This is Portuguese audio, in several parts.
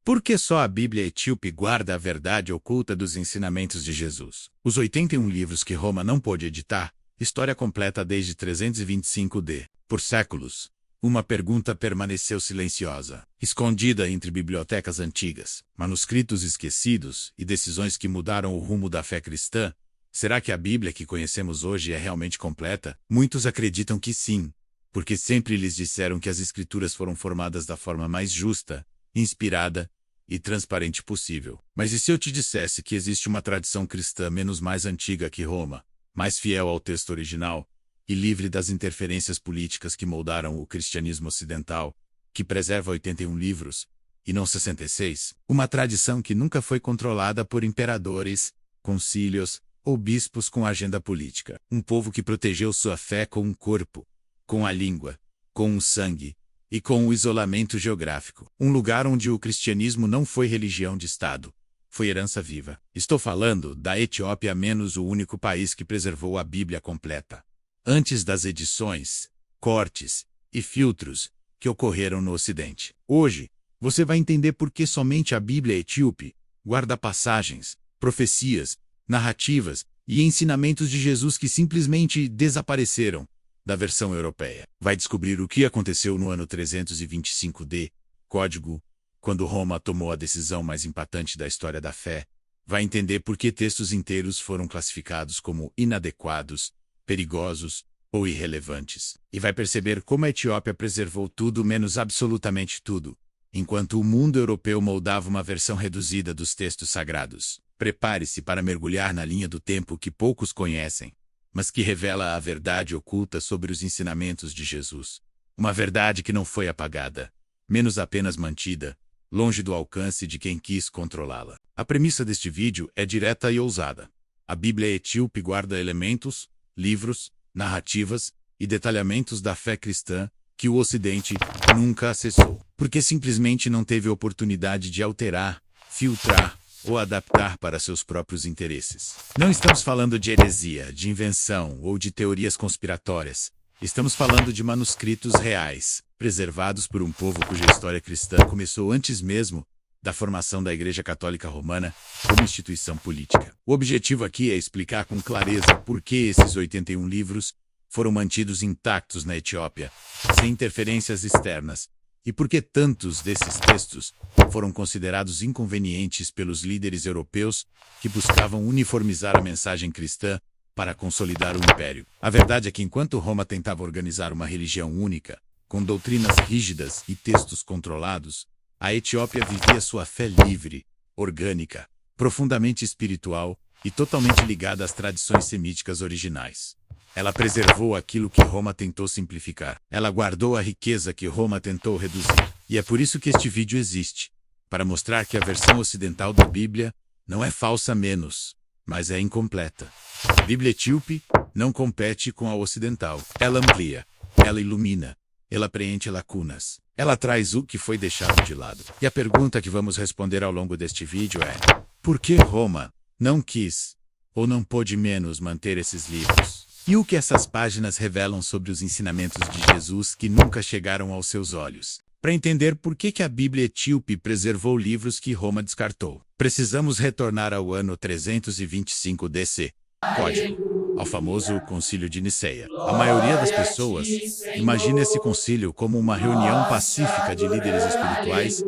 Por que só a Bíblia etíope guarda a verdade oculta dos ensinamentos de Jesus? Os 81 livros que Roma não pôde editar, história completa desde 325 d. Por séculos, uma pergunta permaneceu silenciosa, escondida entre bibliotecas antigas, manuscritos esquecidos e decisões que mudaram o rumo da fé cristã. Será que a Bíblia que conhecemos hoje é realmente completa? Muitos acreditam que sim, porque sempre lhes disseram que as Escrituras foram formadas da forma mais justa, inspirada e transparente possível. Mas e se eu te dissesse que existe uma tradição cristã menos mais antiga que Roma, mais fiel ao texto original e livre das interferências políticas que moldaram o cristianismo ocidental, que preserva 81 livros, e não 66? Uma tradição que nunca foi controlada por imperadores, concílios ou bispos com agenda política. Um povo que protegeu sua fé com um corpo, com a língua, com o sangue e com o isolamento geográfico. Um lugar onde o cristianismo não foi religião de Estado, foi herança viva. Estou falando da Etiópia, menos o único país que preservou a Bíblia completa, antes das edições, cortes e filtros que ocorreram no Ocidente. Hoje, você vai entender por que somente a Bíblia etíope guarda passagens, profecias, narrativas e ensinamentos de Jesus que simplesmente desapareceram da versão europeia. Vai descobrir o que aconteceu no ano 325 d, código, quando Roma tomou a decisão mais impactante da história da fé. Vai entender por que textos inteiros foram classificados como inadequados, perigosos ou irrelevantes. E vai perceber como a Etiópia preservou tudo menos absolutamente tudo, enquanto o mundo europeu moldava uma versão reduzida dos textos sagrados. Prepare-se para mergulhar na linha do tempo que poucos conhecem, mas que revela a verdade oculta sobre os ensinamentos de Jesus. Uma verdade que não foi apagada, menos apenas mantida, longe do alcance de quem quis controlá-la. A premissa deste vídeo é direta e ousada. A Bíblia etíope guarda elementos, livros, narrativas e detalhamentos da fé cristã que o Ocidente nunca acessou, porque simplesmente não teve oportunidade de alterar, filtrar ou adaptar para seus próprios interesses. Não estamos falando de heresia, de invenção ou de teorias conspiratórias. Estamos falando de manuscritos reais, preservados por um povo cuja história cristã começou antes mesmo da formação da Igreja Católica Romana como instituição política. O objetivo aqui é explicar com clareza por que esses 81 livros foram mantidos intactos na Etiópia, sem interferências externas, e por que tantos desses textos foram considerados inconvenientes pelos líderes europeus que buscavam uniformizar a mensagem cristã para consolidar o império. A verdade é que enquanto Roma tentava organizar uma religião única, com doutrinas rígidas e textos controlados, a Etiópia vivia sua fé livre, orgânica, profundamente espiritual e totalmente ligada às tradições semíticas originais. Ela preservou aquilo que Roma tentou simplificar. Ela guardou a riqueza que Roma tentou reduzir. E é por isso que este vídeo existe, para mostrar que a versão ocidental da Bíblia não é falsa menos, mas é incompleta. A Bíblia etíope não compete com a ocidental. Ela amplia, ela ilumina, ela preenche lacunas. Ela traz o que foi deixado de lado. E a pergunta que vamos responder ao longo deste vídeo é: por que Roma não quis ou não pôde menos manter esses livros? E o que essas páginas revelam sobre os ensinamentos de Jesus que nunca chegaram aos seus olhos? Para entender por que a Bíblia etíope preservou livros que Roma descartou, precisamos retornar ao ano 325 DC, código, ao famoso Concílio de Niceia. A maioria das pessoas imagina esse concílio como uma reunião pacífica de líderes espirituais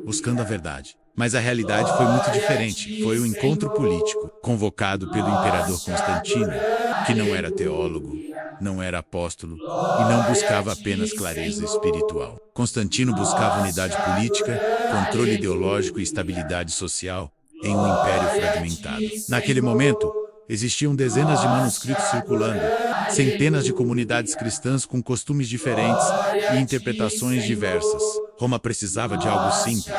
buscando a verdade. Mas a realidade foi muito diferente. Foi um encontro político, convocado pelo imperador Constantino, que não era teólogo, não era apóstolo e não buscava apenas clareza espiritual. Constantino buscava unidade política, controle ideológico e estabilidade social em um império fragmentado. Naquele momento, existiam dezenas de manuscritos circulando, centenas de comunidades cristãs com costumes diferentes e interpretações diversas. Roma precisava de algo simples,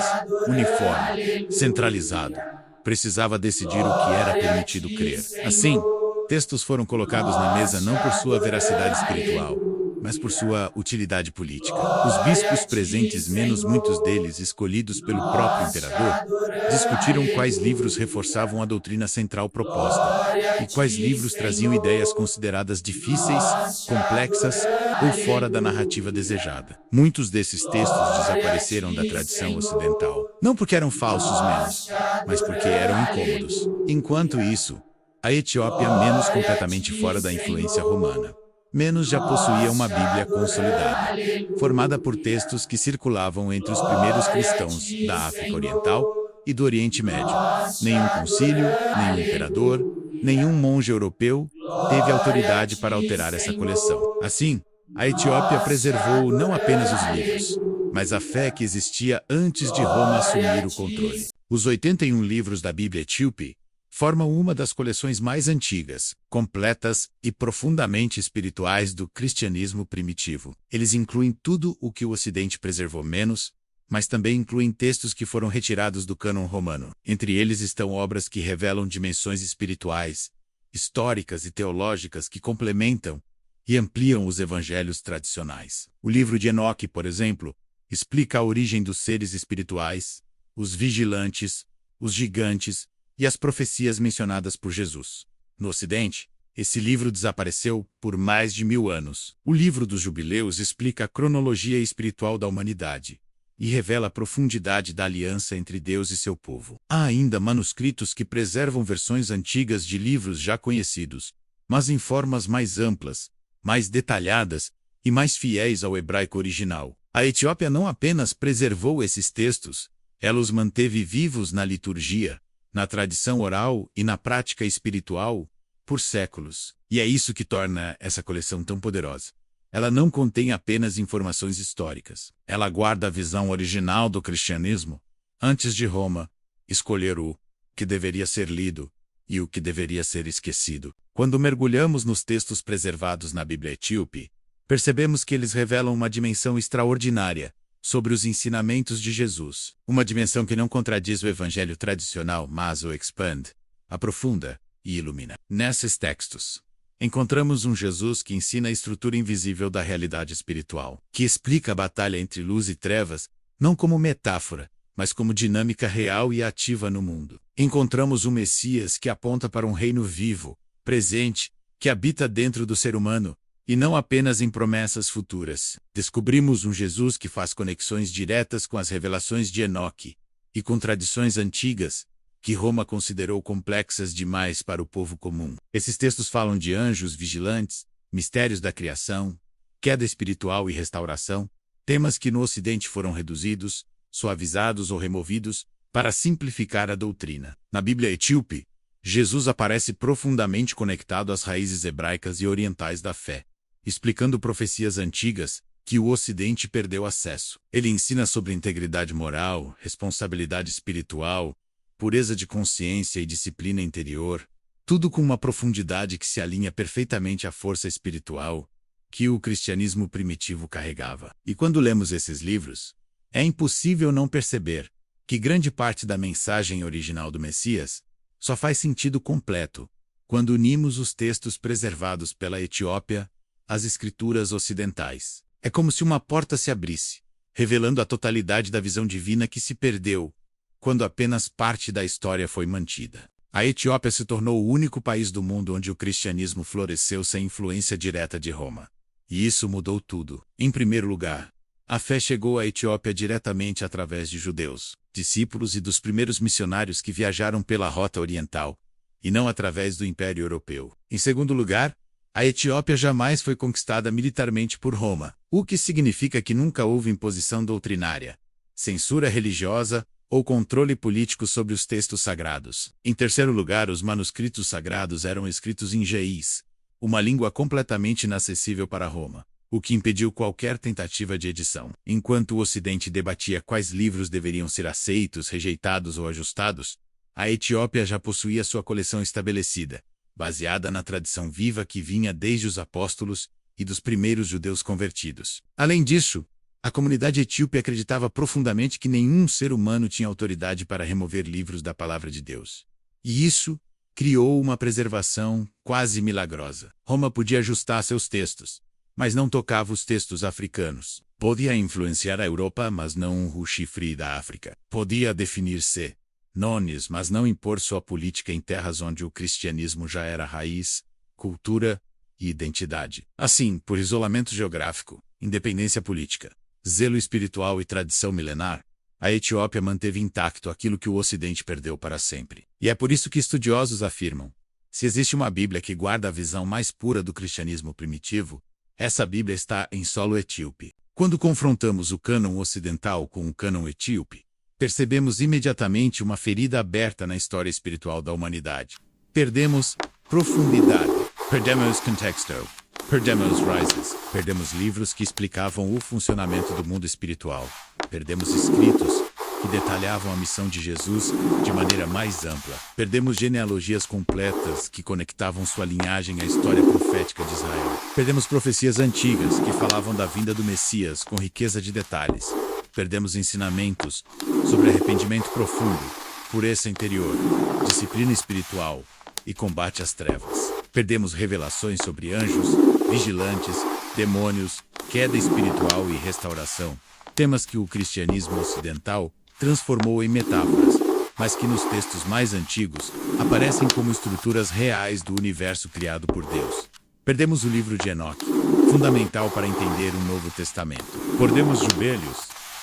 uniforme, centralizado. Precisava decidir o que era permitido crer. Assim, textos foram colocados na mesa não por sua veracidade espiritual, mas por sua utilidade política. Os bispos presentes, menos muitos deles escolhidos pelo próprio imperador, discutiram quais livros reforçavam a doutrina central proposta e quais livros traziam ideias consideradas difíceis, complexas ou fora da narrativa desejada. Muitos desses textos desapareceram da tradição ocidental, não porque eram falsos menos, mas porque eram incômodos. Enquanto isso, a Etiópia, menos completamente fora da influência romana, menos já possuía uma Bíblia consolidada, formada por textos que circulavam entre os primeiros cristãos da África Oriental e do Oriente Médio. Nenhum concílio, nenhum imperador, nenhum monge europeu teve autoridade para alterar essa coleção. Assim, a Etiópia preservou não apenas os livros, mas a fé que existia antes de Roma assumir o controle. Os 81 livros da Bíblia Etíope formam uma das coleções mais antigas, completas e profundamente espirituais do cristianismo primitivo. Eles incluem tudo o que o Ocidente preservou menos, mas também incluem textos que foram retirados do cânon romano. Entre eles estão obras que revelam dimensões espirituais, históricas e teológicas que complementam e ampliam os evangelhos tradicionais. O livro de Enoque, por exemplo, explica a origem dos seres espirituais, os vigilantes, os gigantes e as profecias mencionadas por Jesus. No Ocidente, esse livro desapareceu por mais de 1000 anos. O livro dos Jubileus explica a cronologia espiritual da humanidade e revela a profundidade da aliança entre Deus e seu povo. Há ainda manuscritos que preservam versões antigas de livros já conhecidos, mas em formas mais amplas, mais detalhadas e mais fiéis ao hebraico original. A Etiópia não apenas preservou esses textos, ela os manteve vivos na liturgia, na tradição oral e na prática espiritual por séculos. E é isso que torna essa coleção tão poderosa. Ela não contém apenas informações históricas. Ela guarda a visão original do cristianismo, antes de Roma escolher o que deveria ser lido e o que deveria ser esquecido. Quando mergulhamos nos textos preservados na Bíblia Etíope, percebemos que eles revelam uma dimensão extraordinária sobre os ensinamentos de Jesus. Uma dimensão que não contradiz o evangelho tradicional, mas o expande, aprofunda e ilumina. Nesses textos, encontramos um Jesus que ensina a estrutura invisível da realidade espiritual, que explica a batalha entre luz e trevas, não como metáfora, mas como dinâmica real e ativa no mundo. Encontramos um Messias que aponta para um reino vivo, presente, que habita dentro do ser humano, e não apenas em promessas futuras. Descobrimos um Jesus que faz conexões diretas com as revelações de Enoque e com tradições antigas que Roma considerou complexas demais para o povo comum. Esses textos falam de anjos vigilantes, mistérios da criação, queda espiritual e restauração, temas que no Ocidente foram reduzidos, suavizados ou removidos para simplificar a doutrina. Na Bíblia Etíope, Jesus aparece profundamente conectado às raízes hebraicas e orientais da fé, explicando profecias antigas que o Ocidente perdeu acesso. Ele ensina sobre integridade moral, responsabilidade espiritual, pureza de consciência e disciplina interior, tudo com uma profundidade que se alinha perfeitamente à força espiritual que o cristianismo primitivo carregava. E quando lemos esses livros, é impossível não perceber que grande parte da mensagem original do Messias só faz sentido completo quando unimos os textos preservados pela Etiópia às escrituras ocidentais. É como se uma porta se abrisse, revelando a totalidade da visão divina que se perdeu quando apenas parte da história foi mantida. A Etiópia se tornou o único país do mundo onde o cristianismo floresceu sem influência direta de Roma. E isso mudou tudo. Em primeiro lugar, a fé chegou à Etiópia diretamente através de judeus, discípulos e dos primeiros missionários que viajaram pela rota oriental, e não através do Império Europeu. Em segundo lugar, a Etiópia jamais foi conquistada militarmente por Roma, o que significa que nunca houve imposição doutrinária, censura religiosa ou controle político sobre os textos sagrados. Em terceiro lugar, os manuscritos sagrados eram escritos em ge'ez, uma língua completamente inacessível para Roma, o que impediu qualquer tentativa de edição. Enquanto o Ocidente debatia quais livros deveriam ser aceitos, rejeitados ou ajustados, a Etiópia já possuía sua coleção estabelecida, baseada na tradição viva que vinha desde os apóstolos e dos primeiros judeus convertidos. Além disso, a comunidade etíope acreditava profundamente que nenhum ser humano tinha autoridade para remover livros da palavra de Deus. E isso criou uma preservação quase milagrosa. Roma podia ajustar seus textos, mas não tocava os textos africanos. Podia influenciar a Europa, mas não o chifre da África. Podia definir-se nones, mas não impor sua política em terras onde o cristianismo já era raiz, cultura e identidade. Assim, por isolamento geográfico, independência política, zelo espiritual e tradição milenar, a Etiópia manteve intacto aquilo que o Ocidente perdeu para sempre. E é por isso que estudiosos afirmam: se existe uma Bíblia que guarda a visão mais pura do cristianismo primitivo, essa Bíblia está em solo etíope. Quando confrontamos o cânon ocidental com o cânon etíope, percebemos imediatamente uma ferida aberta na história espiritual da humanidade. Perdemos profundidade, perdemos contexto, perdemos raízes, perdemos livros que explicavam o funcionamento do mundo espiritual, perdemos escritos que detalhavam a missão de Jesus de maneira mais ampla, perdemos genealogias completas que conectavam sua linhagem à história profética de Israel, perdemos profecias antigas que falavam da vinda do Messias com riqueza de detalhes, perdemos ensinamentos sobre arrependimento profundo, pureza interior, disciplina espiritual e combate às trevas. Perdemos revelações sobre anjos, vigilantes, demônios, queda espiritual e restauração, temas que o cristianismo ocidental transformou em metáforas, mas que nos textos mais antigos aparecem como estruturas reais do universo criado por Deus. Perdemos o livro de Enoque, fundamental para entender o Novo Testamento. Perdemos Jubileu,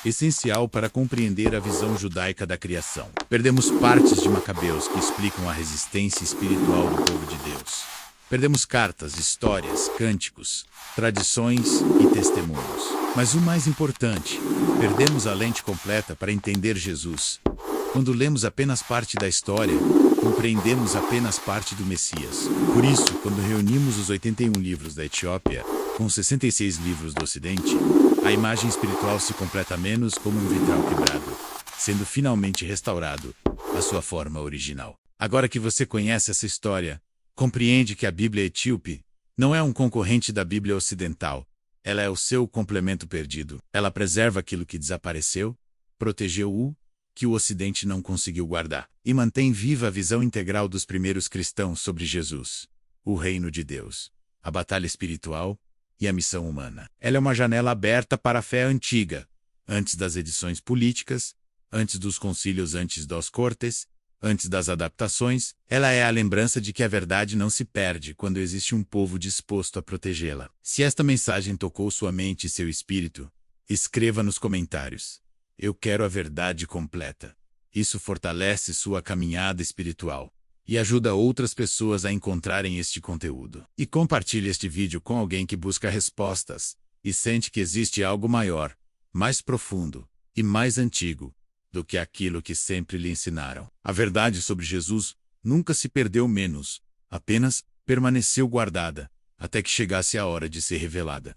essencial para compreender a visão judaica da criação. Perdemos partes de Macabeus que explicam a resistência espiritual do povo de Deus. Perdemos cartas, histórias, cânticos, tradições e testemunhos. Mas o mais importante, perdemos a lente completa para entender Jesus. Quando lemos apenas parte da história, compreendemos apenas parte do Messias. Por isso, quando reunimos os 81 livros da Etiópia, com 66 livros do Ocidente, a imagem espiritual se completa menos como um vitral quebrado, sendo finalmente restaurado à sua forma original. Agora que você conhece essa história, compreende que a Bíblia etíope não é um concorrente da Bíblia ocidental. Ela é o seu complemento perdido. Ela preserva aquilo que desapareceu, protegeu o que o Ocidente não conseguiu guardar, e mantém viva a visão integral dos primeiros cristãos sobre Jesus, o reino de Deus, a batalha espiritual e a missão humana. Ela é uma janela aberta para a fé antiga, antes das edições políticas, antes dos concílios antes dos cortes, antes das adaptações. Ela é a lembrança de que a verdade não se perde quando existe um povo disposto a protegê-la. Se esta mensagem tocou sua mente e seu espírito, escreva nos comentários: eu quero a verdade completa. Isso fortalece sua caminhada espiritual e ajuda outras pessoas a encontrarem este conteúdo. E compartilhe este vídeo com alguém que busca respostas e sente que existe algo maior, mais profundo e mais antigo do que aquilo que sempre lhe ensinaram. A verdade sobre Jesus nunca se perdeu menos, apenas permaneceu guardada até que chegasse a hora de ser revelada.